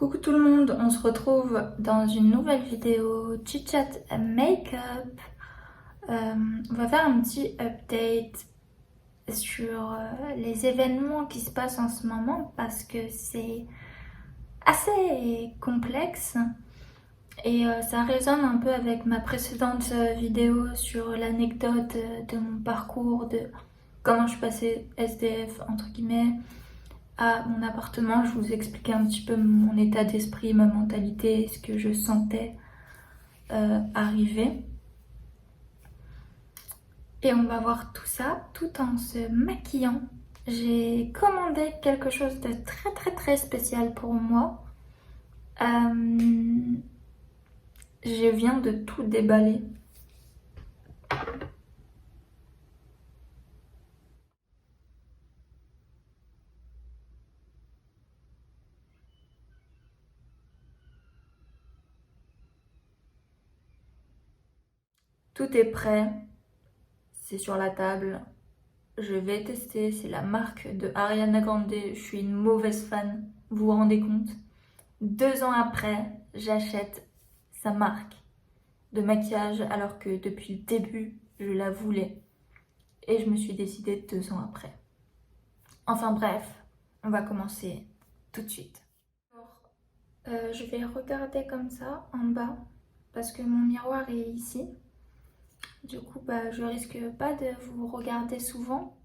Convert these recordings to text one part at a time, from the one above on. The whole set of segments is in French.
Coucou tout le monde, on se retrouve dans une nouvelle vidéo Chit Chat Make-up. On va faire un petit update sur les événements qui se passent en ce moment parce que c'est assez complexe et ça résonne un peu avec ma précédente vidéo sur l'anecdote de mon parcours, de comment je suis passée SDF entre guillemets à mon appartement. Je vous expliquais un petit peu mon état d'esprit, ma mentalité, ce que je sentais arriver. Et on va voir tout ça tout en se maquillant. J'ai commandé quelque chose de très spécial pour moi. Je viens de tout déballer. Tout est prêt. C'est sur la table. Je vais tester. C'est la marque de Ariana Grande. Je suis une mauvaise fan. Vous vous rendez compte? 2 ans après, j'achète sa marque de maquillage alors que depuis le début, je la voulais. Et je me suis décidée 2 ans après. Enfin bref, on va commencer tout de suite. Je vais regarder comme ça en bas parce que mon miroir est ici. Du coup, je risque pas de vous regarder souvent.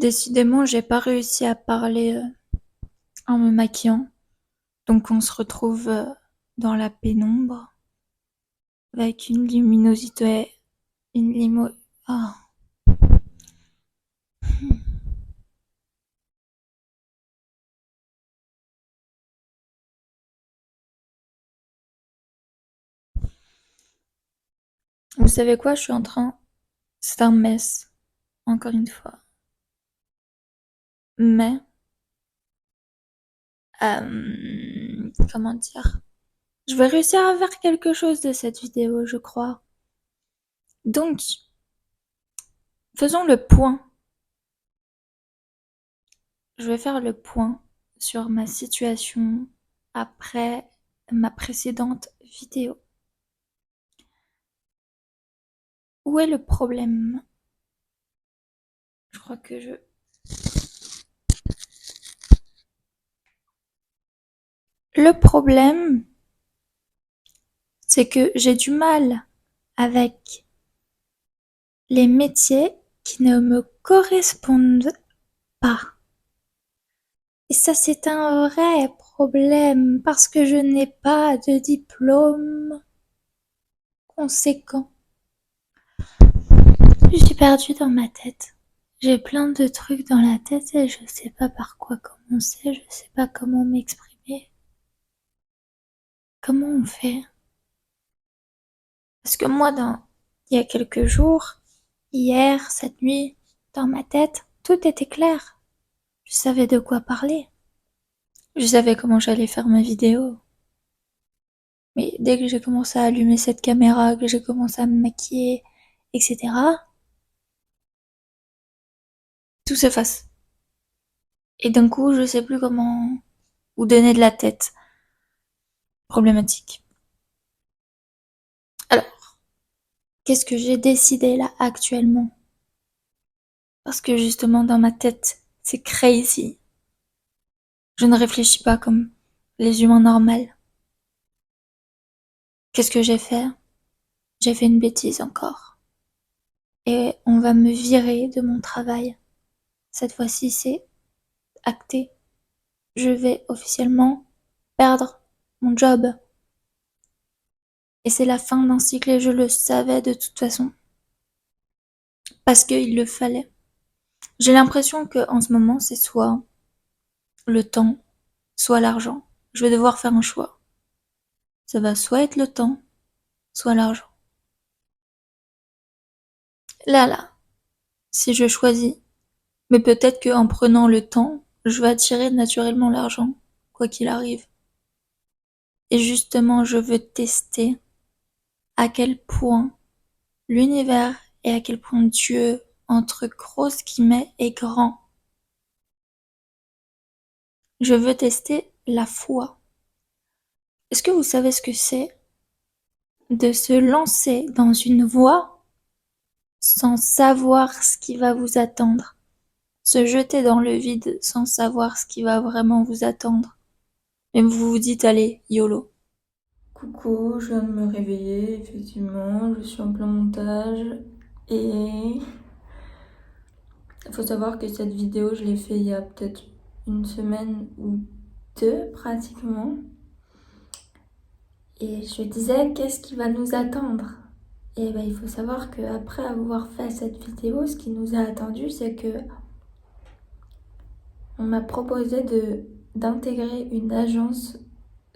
Décidément, j'ai pas réussi à parler en me maquillant. Donc on se retrouve dans la pénombre avec une luminosité, une limo. Ah. Vous savez quoi, je suis en train. C'est un mess, encore une fois. Mais, comment dire? Je vais réussir à faire quelque chose de cette vidéo, je crois. Donc, faisons le point. Je vais faire le point sur ma situation après ma précédente vidéo. Où est le problème? Je crois que je... Le problème, c'est que j'ai du mal avec les métiers qui ne me correspondent pas. Et ça, c'est un vrai problème parce que je n'ai pas de diplôme conséquent. Je suis perdue dans ma tête. J'ai plein de trucs dans la tête et je sais pas par quoi commencer, je sais pas comment m'exprimer. Comment on fait? Parce que moi, il y a quelques jours, hier, cette nuit, dans ma tête, tout était clair. Je savais de quoi parler. Je savais comment j'allais faire ma vidéo. Mais dès que j'ai commencé à allumer cette caméra, que j'ai commencé à me maquiller, etc., tout s'efface. Et d'un coup, je sais plus comment où donner de la tête. Problématique. Alors, qu'est-ce que j'ai décidé là actuellement? Parce que justement, dans ma tête, c'est crazy. Je ne réfléchis pas comme les humains normaux. Qu'est-ce que j'ai fait? J'ai fait une bêtise encore. Et on va me virer de mon travail. Cette fois-ci, c'est acté. Je vais officiellement perdre mon job. Et c'est la fin d'un cycle et je le savais de toute façon. Parce qu'il le fallait. J'ai l'impression que en ce moment, c'est soit le temps, soit l'argent. Je vais devoir faire un choix. Ça va soit être le temps, soit l'argent. Là, si je choisis, mais peut-être qu'en prenant le temps, je vais attirer naturellement l'argent, quoi qu'il arrive. Et justement, je veux tester à quel point l'univers et à quel point Dieu, entre grosses guillemets, est grand. Je veux tester la foi. Est-ce que vous savez ce que c'est de se lancer dans une voie sans savoir ce qui va vous attendre? Se jeter dans le vide sans savoir ce qui va vraiment vous attendre. Et vous vous dites, allez, YOLO. Coucou, je viens de me réveiller, effectivement, je suis en plein montage et il faut savoir que cette vidéo, je l'ai fait il y a peut-être une semaine ou deux pratiquement. Et je disais, qu'est-ce qui va nous attendre? Et ben, il faut savoir qu'après avoir fait cette vidéo, ce qui nous a attendu, c'est que on m'a proposé d'intégrer une agence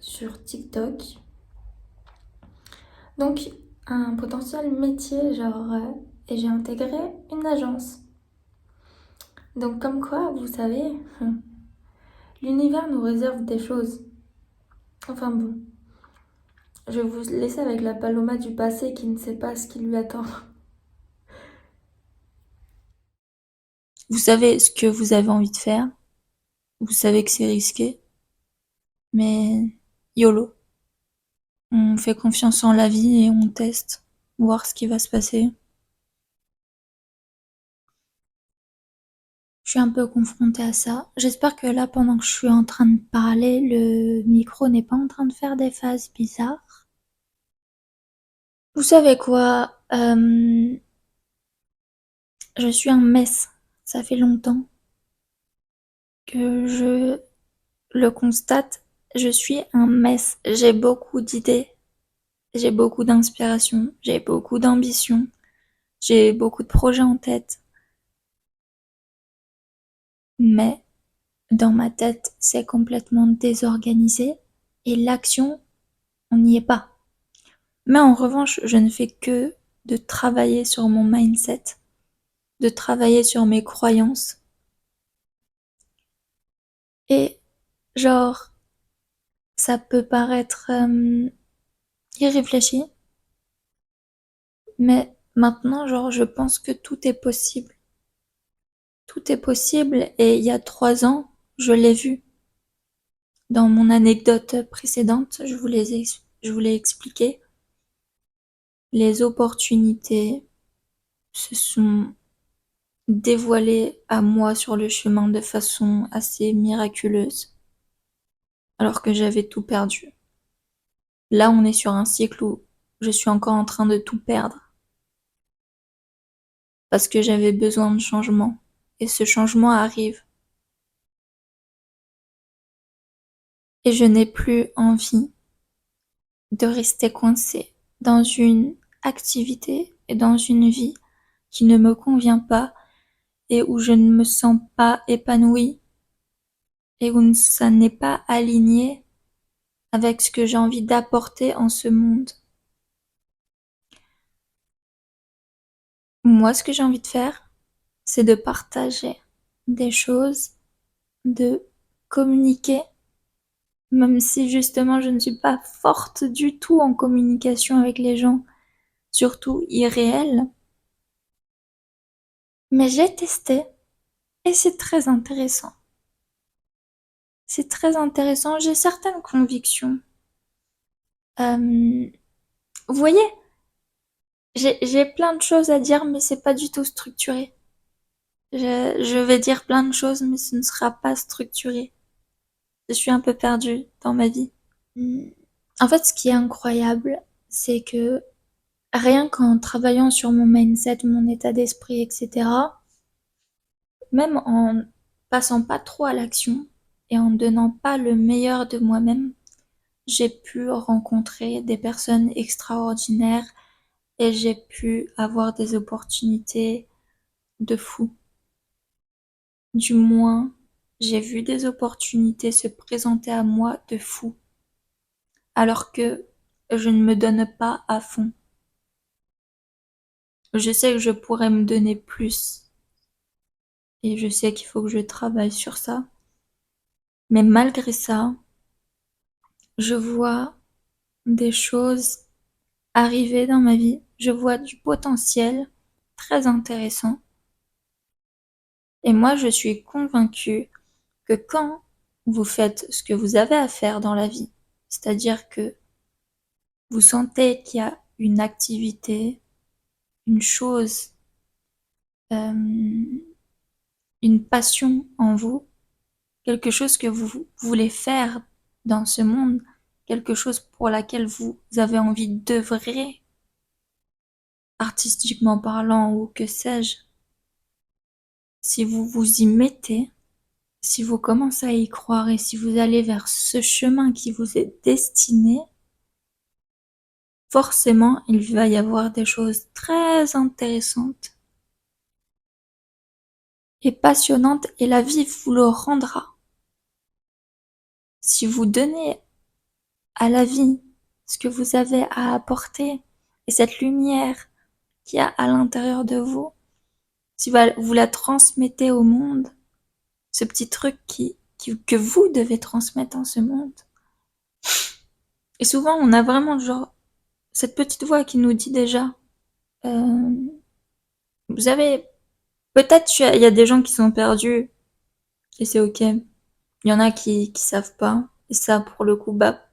sur TikTok. Donc, un potentiel métier, genre, et j'ai intégré une agence. Donc, comme quoi, vous savez, l'univers nous réserve des choses. Enfin bon, je vais vous laisser avec la Paloma du passé qui ne sait pas ce qui lui attend. Vous savez ce que vous avez envie de faire. Vous savez que c'est risqué. Mais YOLO. On fait confiance en la vie et on teste. Voir ce qui va se passer. Je suis un peu confrontée à ça. J'espère que là, pendant que je suis en train de parler, le micro n'est pas en train de faire des phases bizarres. Vous savez quoi? Je suis un mess. Ça fait longtemps. que je le constate, je suis un mess. J'ai beaucoup d'idées, j'ai beaucoup d'inspiration, j'ai beaucoup d'ambition, j'ai beaucoup de projets en tête. Mais dans ma tête, c'est complètement désorganisé et l'action, on n'y est pas. Mais en revanche, je ne fais que de travailler sur mon mindset, de travailler sur mes croyances. Et genre, ça peut paraître irréfléchi, mais maintenant, genre, je pense que tout est possible. Tout est possible et il y a 3 ans, je l'ai vu. Dans mon anecdote précédente, je vous l'ai expliqué. Les opportunités se sont dévoilées à moi sur le chemin de façon assez miraculeuse, alors que j'avais tout perdu. Là, on est sur un cycle où je suis encore en train de tout perdre, parce que j'avais besoin de changement. Et ce changement arrive. Et je n'ai plus envie de rester coincée dans une activité et dans une vie qui ne me convient pas et où je ne me sens pas épanouie et où ça n'est pas aligné avec ce que j'ai envie d'apporter en ce monde. Moi, ce que j'ai envie de faire, c'est de partager des choses, de communiquer, même si justement je ne suis pas forte du tout en communication avec les gens, surtout irréels. Mais j'ai testé et c'est très intéressant. C'est très intéressant, j'ai certaines convictions. Euh, vous voyez, j'ai plein de choses à dire, mais c'est pas du tout structuré. Je vais dire plein de choses, mais ce ne sera pas structuré. Je suis un peu perdue dans ma vie. Hmm. En fait, ce qui est incroyable, c'est que rien qu'en travaillant sur mon mindset, mon état d'esprit, etc., même en passant pas trop à l'action et en donnant pas le meilleur de moi-même, j'ai pu rencontrer des personnes extraordinaires et j'ai pu avoir des opportunités de fou. Du moins, j'ai vu des opportunités se présenter à moi de fou, alors que je ne me donne pas à fond. Je sais que je pourrais me donner plus et je sais qu'il faut que je travaille sur ça. Mais malgré ça, je vois des choses arriver dans ma vie. Je vois du potentiel très intéressant. Et moi, je suis convaincue que quand vous faites ce que vous avez à faire dans la vie, c'est-à-dire que vous sentez qu'il y a une activité, une chose, euh, une passion en vous, quelque chose que vous voulez faire dans ce monde, quelque chose pour laquelle vous avez envie d'œuvrer, artistiquement parlant ou que sais-je, si vous vous y mettez, si vous commencez à y croire et si vous allez vers ce chemin qui vous est destiné, forcément, il va y avoir des choses très intéressantes et passionnantes et la vie vous le rendra. Si vous donnez à la vie ce que vous avez à apporter et cette lumière qu'il y a à l'intérieur de vous, si vous la transmettez au monde, ce petit truc que vous devez transmettre en ce monde. Et souvent, on a vraiment genre cette petite voix qui nous dit déjà, euh, vous avez, peut-être il y a des gens qui sont perdus et c'est ok. Il y en a qui savent pas. Et ça, pour le coup, bah,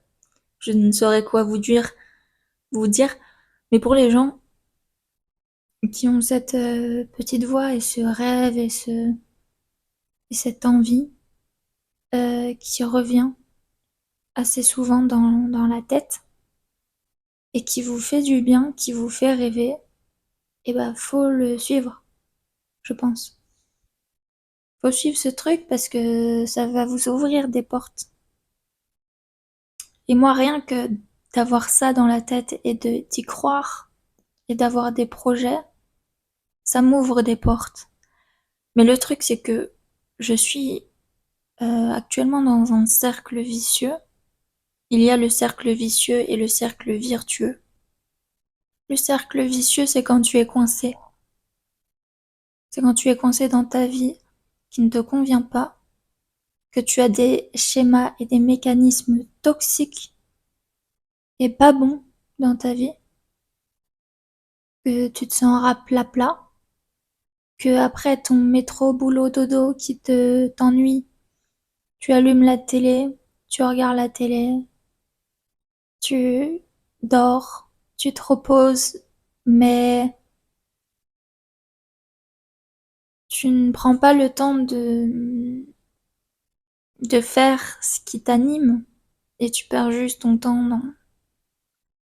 je ne saurais quoi vous dire. Mais pour les gens qui ont cette petite voix et ce rêve et cette envie qui revient assez souvent dans la tête et qui vous fait du bien, qui vous fait rêver, et bah faut le suivre, je pense. Faut suivre ce truc parce que ça va vous ouvrir des portes. Et moi, rien que d'avoir ça dans la tête et de d'y croire et d'avoir des projets, ça m'ouvre des portes. Mais le truc, c'est que je suis actuellement dans un cercle vicieux. Il y a le cercle vicieux et le cercle virtueux. Le cercle vicieux, c'est quand tu es coincé. C'est quand tu es coincé dans ta vie qui ne te convient pas, que tu as des schémas et des mécanismes toxiques et pas bons dans ta vie, que tu te sens rapla-pla, que après ton métro, boulot, dodo qui t'ennuie, tu allumes la télé, tu regardes la télé, tu dors, tu te reposes, mais tu ne prends pas le temps de faire ce qui t'anime et tu perds juste ton temps dans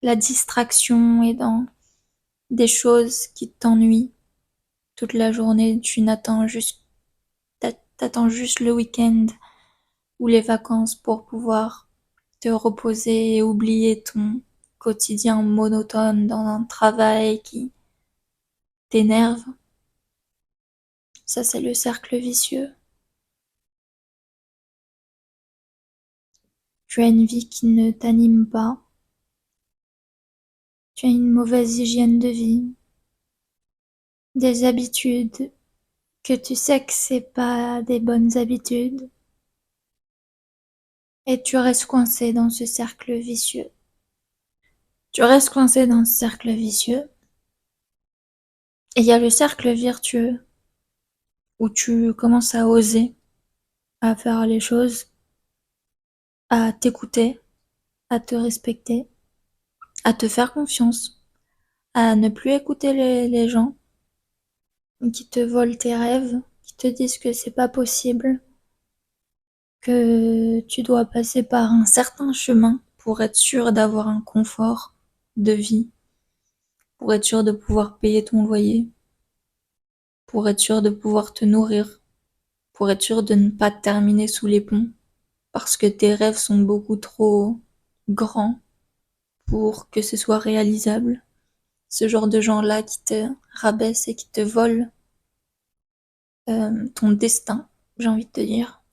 la distraction et dans des choses qui t'ennuient toute la journée. T'attends juste le week-end ou les vacances pour pouvoir te reposer et oublier ton quotidien monotone dans un travail qui t'énerve. Ça, c'est le cercle vicieux. Tu as une vie qui ne t'anime pas. Tu as une mauvaise hygiène de vie. Des habitudes que tu sais que c'est pas des bonnes habitudes. Et tu restes coincé dans ce cercle vicieux. Tu restes coincé dans ce cercle vicieux. Et il y a le cercle vertueux où tu commences à oser, à faire les choses, à t'écouter, à te respecter, à te faire confiance, à ne plus écouter les gens qui te volent tes rêves, qui te disent que c'est pas possible, que tu dois passer par un certain chemin pour être sûr d'avoir un confort de vie, pour être sûr de pouvoir payer ton loyer, pour être sûr de pouvoir te nourrir, pour être sûr de ne pas terminer sous les ponts, parce que tes rêves sont beaucoup trop grands pour que ce soit réalisable. Ce genre de gens-là qui te rabaissent et qui te volent ton destin, j'ai envie de te dire.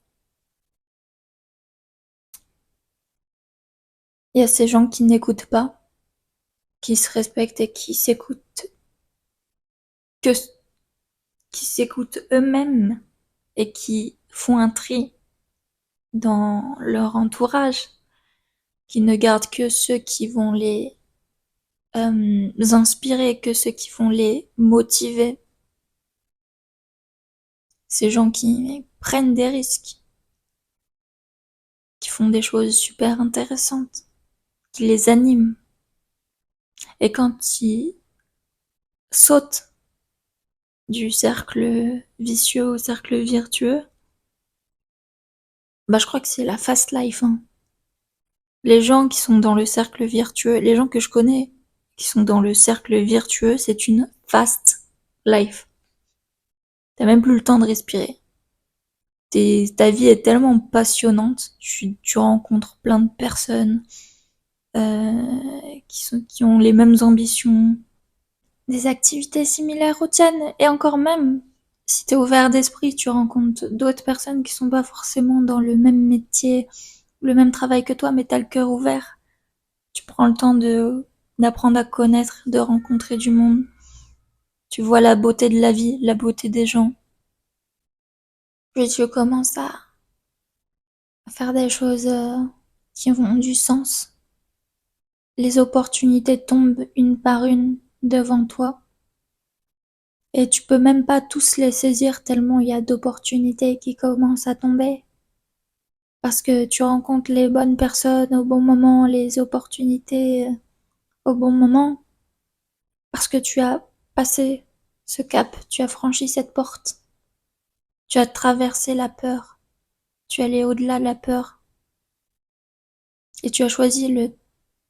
Il y a ces gens qui n'écoutent pas, qui se respectent et que, qui s'écoutent eux-mêmes et qui font un tri dans leur entourage, qui ne gardent que ceux qui vont les inspirer, que ceux qui vont les motiver. Ces gens qui prennent des risques, qui font des choses super intéressantes, qui les animent. Et quand ils sautent du cercle vicieux au cercle virtueux, bah je crois que c'est la fast life. Hein. Les gens qui sont dans le cercle virtueux, les gens que je connais qui sont dans le cercle virtueux, c'est une fast life. T'as même plus le temps de respirer. Ta vie est tellement passionnante, tu rencontres plein de personnes qui ont les mêmes ambitions, des activités similaires aux tiennes, et encore même, si t'es ouvert d'esprit, tu rencontres d'autres personnes qui sont pas forcément dans le même métier, le même travail que toi, mais t'as le cœur ouvert. Tu prends le temps d'apprendre à connaître, de rencontrer du monde. Tu vois la beauté de la vie, la beauté des gens. Puis tu commences à faire des choses qui ont du sens. Les opportunités tombent une par une devant toi. Et tu peux même pas tous les saisir tellement il y a d'opportunités qui commencent à tomber. Parce que tu rencontres les bonnes personnes au bon moment, les opportunités au bon moment. Parce que tu as passé ce cap, tu as franchi cette porte. Tu as traversé la peur. Tu es allé au-delà de la peur. Et tu as choisi le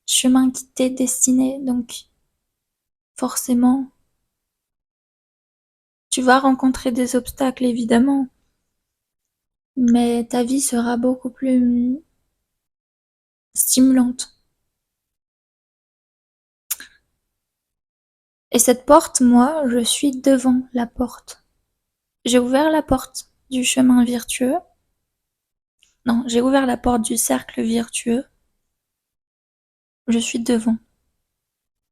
chemin qui t'est destiné. Donc, forcément, tu vas rencontrer des obstacles, évidemment. mais ta vie sera beaucoup plus stimulante. Et cette porte, moi, je suis devant la porte. J'ai ouvert la porte du chemin virtueux. Non, j'ai ouvert la porte du cercle virtueux. Je suis devant.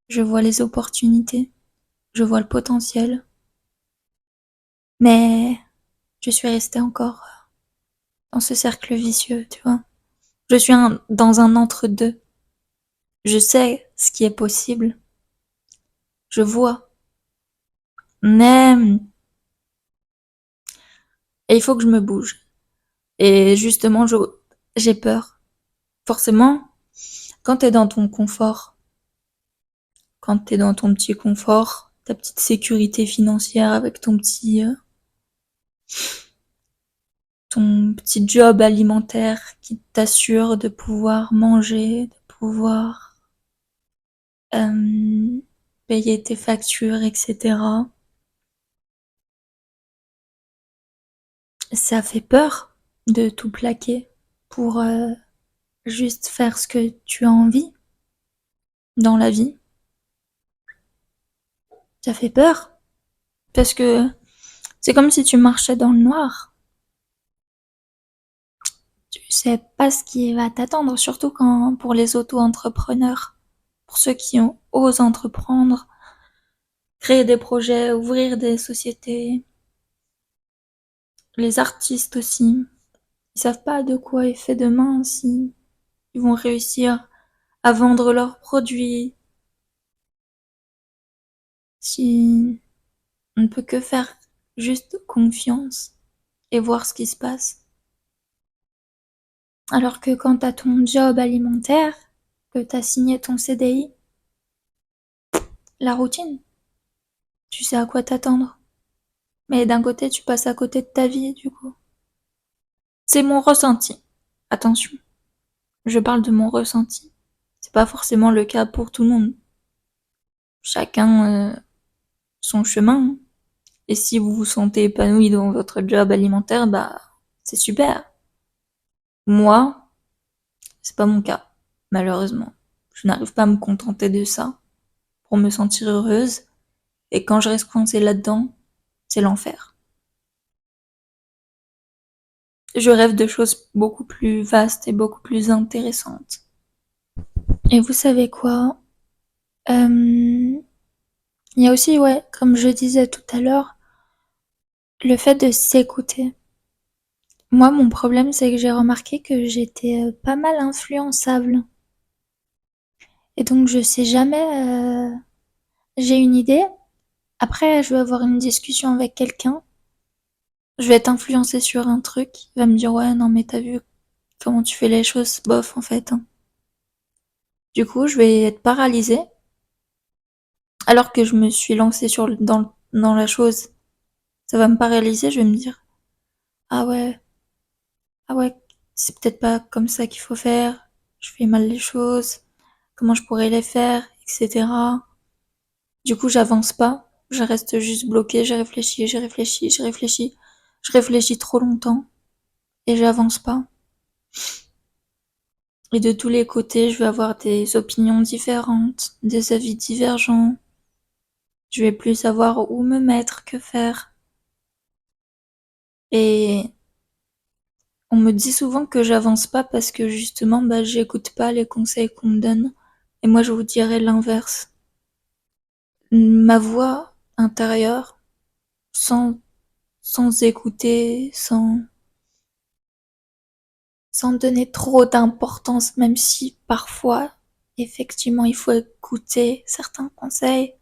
Je vois les opportunités. Je vois le potentiel. Mais je suis restée encore dans ce cercle vicieux, tu vois. Je suis dans un entre-deux. Je sais ce qui est possible. Je vois. Mais il faut que je me bouge. Et justement, j'ai peur. Forcément, quand t'es dans ton confort, quand t'es dans ton petit confort, ta petite sécurité financière avec ton petit job alimentaire qui t'assure de pouvoir manger, de pouvoir euh, payer tes factures, etc. Ça fait peur de tout plaquer pour juste faire ce que tu as envie dans la vie. Ça fait peur parce que c'est comme si tu marchais dans le noir. Tu sais pas ce qui va t'attendre, surtout quand pour les auto-entrepreneurs, pour ceux qui osent entreprendre, créer des projets, ouvrir des sociétés, les artistes aussi. Ils savent pas de quoi est fait demain, si ils vont réussir à vendre leurs produits, si on ne peut que faire juste confiance et voir ce qui se passe. Alors que quand t'as ton job alimentaire, que t'as signé ton CDI, la routine, tu sais à quoi t'attendre. Mais d'un côté, tu passes à côté de ta vie, du coup. C'est mon ressenti. Attention, je parle de mon ressenti. C'est pas forcément le cas pour tout le monde. Chacun son chemin. Et si vous vous sentez épanoui dans votre job alimentaire, bah, c'est super. Moi, c'est pas mon cas, malheureusement. Je n'arrive pas à me contenter de ça pour me sentir heureuse. Et quand je reste coincée là-dedans, c'est l'enfer. Je rêve de choses beaucoup plus vastes et beaucoup plus intéressantes. Et vous savez quoi? Il y a aussi, ouais, comme je disais tout à l'heure, le fait de s'écouter. Moi, mon problème, c'est que j'ai remarqué que j'étais pas mal influençable. Et donc, je sais jamais, j'ai une idée. Après, je vais avoir une discussion avec quelqu'un. Je vais être influencée sur un truc. Il va me dire, ouais, non, mais t'as vu comment tu fais les choses? Bof, en fait, hein. Du coup, je vais être paralysée. Alors que je me suis lancée dans la chose. Ça va me paralyser. Je vais me dire, ah ouais, ah ouais, c'est peut-être pas comme ça qu'il faut faire. Je fais mal les choses. Comment je pourrais les faire, etc. Du coup, j'avance pas. Je reste juste bloquée. Je réfléchis trop longtemps et j'avance pas. Et de tous les côtés, je vais avoir des opinions différentes, des avis divergents. Je vais plus savoir où me mettre, que faire. Et on me dit souvent que j'avance pas parce que justement, bah, j'écoute pas les conseils qu'on me donne. Et moi, je vous dirais l'inverse. Ma voix intérieure, sans, sans écouter, sans donner trop d'importance, même si parfois, effectivement, il faut écouter certains conseils.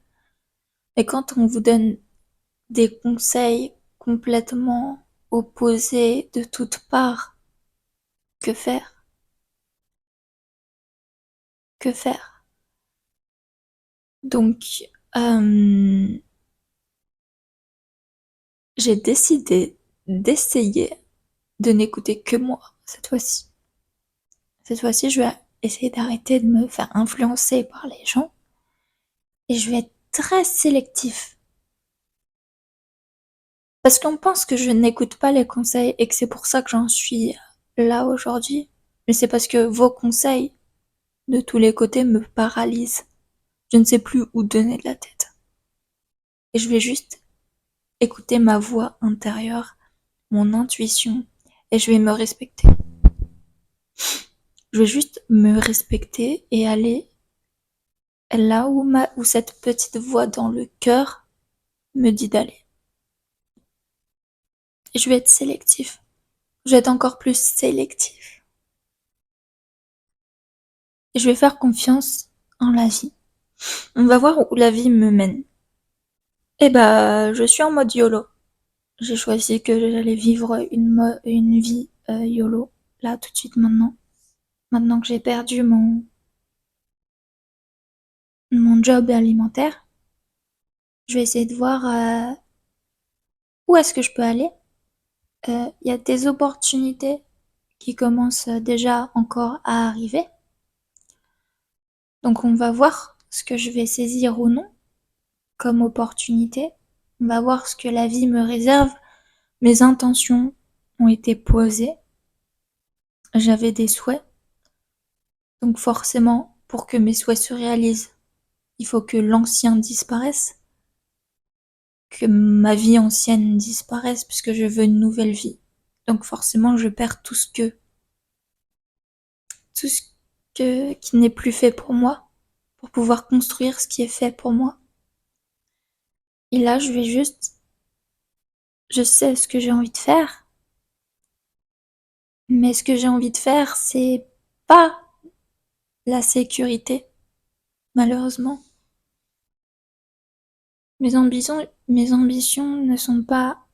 Et quand on vous donne des conseils complètement opposés de toutes parts, que faire? Que faire? Donc, euh, j'ai décidé d'essayer de n'écouter que moi cette fois-ci. Cette fois-ci, je vais essayer d'arrêter de me faire influencer par les gens et je vais être très sélectif. Parce qu'on pense que je n'écoute pas les conseils et que c'est pour ça que j'en suis là aujourd'hui. Mais c'est parce que vos conseils, de tous les côtés, me paralysent. Je ne sais plus où donner de la tête. Et je vais juste écouter ma voix intérieure, mon intuition, et je vais me respecter. Je vais juste me respecter et aller là où cette petite voix dans le cœur me dit d'aller. Et je vais être sélectif. Je vais être encore plus sélectif. Et je vais faire confiance en la vie. On va voir où la vie me mène. Eh bah, je suis en mode YOLO. J'ai choisi que j'allais vivre une vie YOLO, là, tout de suite, maintenant. Maintenant que j'ai perdu mon job alimentaire, je vais essayer de voir où est-ce que je peux aller. Il y a des opportunités qui commencent déjà encore à arriver. Donc on va voir ce que je vais saisir ou non comme opportunité. On va voir ce que la vie me réserve. Mes intentions ont été posées. J'avais des souhaits. Donc forcément, pour que mes souhaits se réalisent, il faut que l'ancien disparaisse, que ma vie ancienne disparaisse, puisque je veux une nouvelle vie. Donc forcément, je perds tout ce qui n'est plus fait pour moi, pour pouvoir construire ce qui est fait pour moi. Et là, je sais ce que j'ai envie de faire, mais ce que j'ai envie de faire, c'est pas la sécurité, malheureusement. Mes ambitions ne sont pas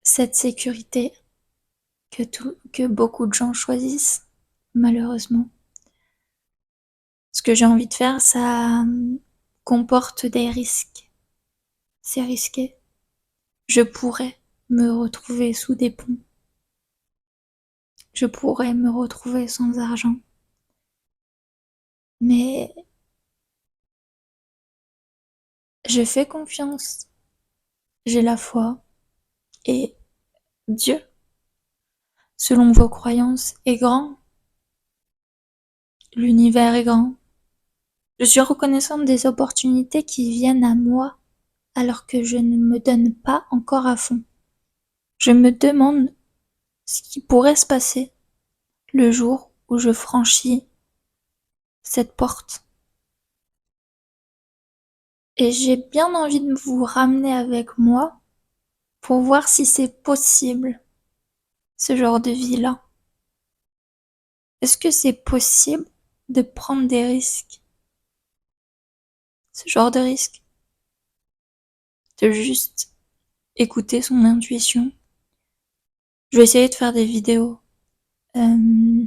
cette sécurité que beaucoup de gens choisissent, malheureusement. Ce que j'ai envie de faire, ça comporte des risques. C'est risqué. Je pourrais me retrouver sous des ponts. Je pourrais me retrouver sans argent. Mais je fais confiance. J'ai la foi. Et Dieu, selon vos croyances, est grand. L'univers est grand. Je suis reconnaissante des opportunités qui viennent à moi alors que je ne me donne pas encore à fond. Je me demande ce qui pourrait se passer le jour où je franchis cette porte. Et j'ai bien envie de vous ramener avec moi pour voir si c'est possible, ce genre de vie-là. Est-ce que c'est possible de prendre des risques, ce genre de risque, de juste écouter son intuition. Je vais essayer de faire des vidéos euh,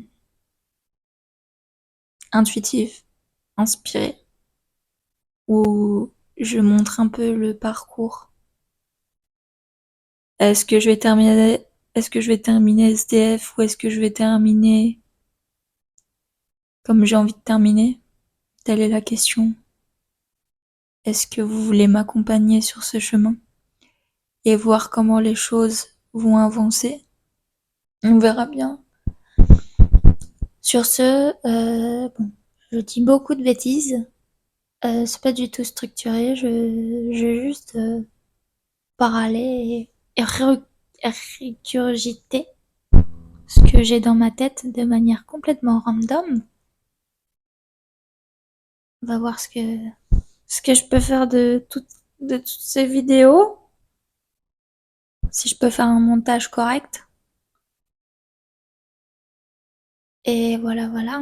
intuitives, inspirées, où je montre un peu le parcours. Est-ce que je vais terminer, est-ce que je vais terminer SDF ou est-ce que je vais terminer comme j'ai envie de terminer? Telle est la question. Est-ce que vous voulez m'accompagner sur ce chemin et voir comment les choses vont avancer? On verra bien. Sur ce, bon, je dis beaucoup de bêtises. C'est pas du tout structuré. Je vais juste parler et régurgiter ce que j'ai dans ma tête de manière complètement random. On va voir ce que je peux faire de toutes ces vidéos. Si je peux faire un montage correct. Et voilà, voilà.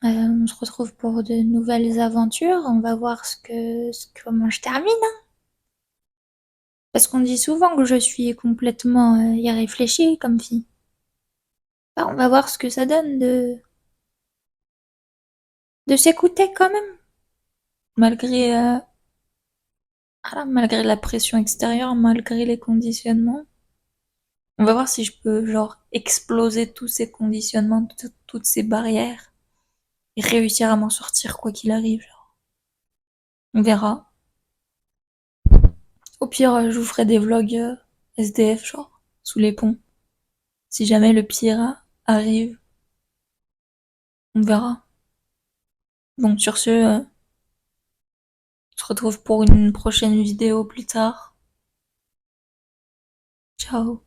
On se retrouve pour de nouvelles aventures. On va voir comment je termine. Parce qu'on dit souvent que je suis complètement irréfléchie comme fille. Bah, on va voir ce que ça donne de s'écouter quand même. Malgré, malgré la pression extérieure, malgré les conditionnements. On va voir si je peux, genre, exploser tous ces conditionnements, toutes ces barrières. Et réussir à m'en sortir quoi qu'il arrive, genre. On verra. Au pire, je vous ferai des vlogs SDF, genre, sous les ponts. Si jamais le pire arrive, on verra. Bon, sur ce, on se retrouve pour une prochaine vidéo plus tard. Ciao.